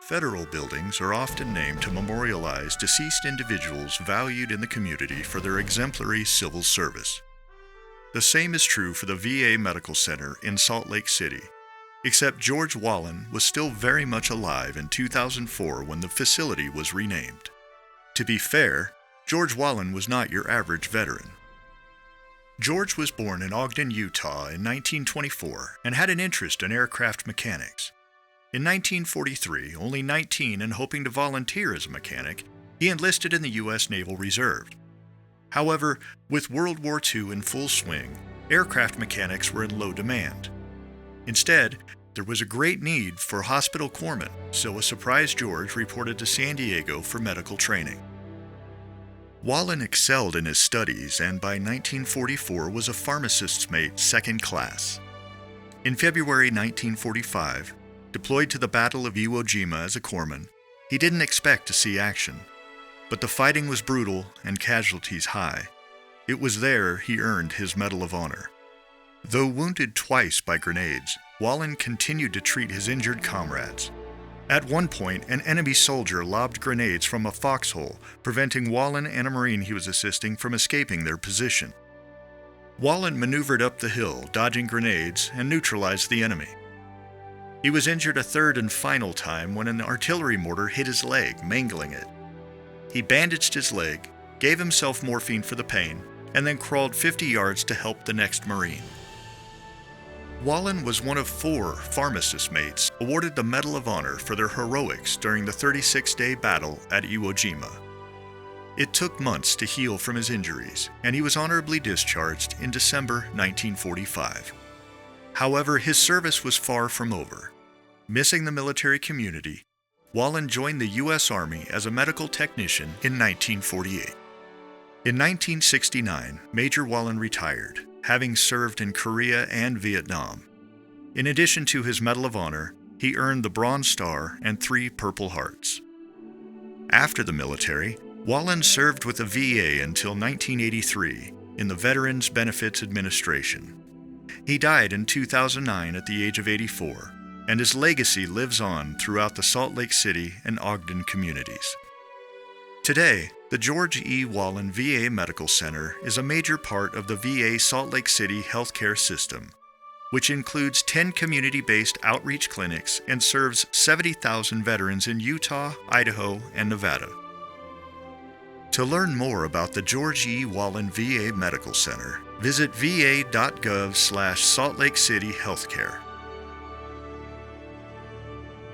Federal buildings are often named to memorialize deceased individuals valued in the community for their exemplary civil service. The same is true for the VA Medical Center in Salt Lake City, except George Wahlen was still very much alive in 2004 when the facility was renamed. To be fair, George Wahlen was not your average veteran. George was born in Ogden, Utah in 1924 and had an interest in aircraft mechanics. In 1943, only 19 and hoping to volunteer as a mechanic, he enlisted in the U.S. Naval Reserve. However, with World War II in full swing, aircraft mechanics were in low demand. Instead, there was a great need for hospital corpsmen, so a surprised George reported to San Diego for medical training. Wahlen excelled in his studies and by 1944 was a pharmacist's mate second class. In February 1945, deployed to the Battle of Iwo Jima as a corpsman, he didn't expect to see action. But the fighting was brutal and casualties high. It was there he earned his Medal of Honor. Though wounded twice by grenades, Wahlen continued to treat his injured comrades. At one point, an enemy soldier lobbed grenades from a foxhole, preventing Wahlen and a Marine he was assisting from escaping their position. Wahlen maneuvered up the hill, dodging grenades, and neutralized the enemy. He was injured a third and final time when an artillery mortar hit his leg, mangling it. He bandaged his leg, gave himself morphine for the pain, and then crawled 50 yards to help the next Marine. Wahlen was one of 4 pharmacist mates awarded the Medal of Honor for their heroics during the 36-day battle at Iwo Jima. It took months to heal from his injuries, and he was honorably discharged in December 1945. However, his service was far from over. Missing the military community, Wahlen joined the U.S. Army as a medical technician in 1948. In 1969, Major Wahlen retired, having served in Korea and Vietnam. In addition to his Medal of Honor, he earned the Bronze Star and 3 Purple Hearts. After the military, Wahlen served with the VA until 1983 in the Veterans Benefits Administration. He died in 2009 at the age of 84, and his legacy lives on throughout the Salt Lake City and Ogden communities. Today, the George E. Wahlen VA Medical Center is a major part of the VA Salt Lake City healthcare system, which includes 10 community-based outreach clinics and serves 70,000 veterans in Utah, Idaho, and Nevada. To learn more about the George E. Wahlen VA Medical Center, visit va.gov/Salt Lake City Healthcare.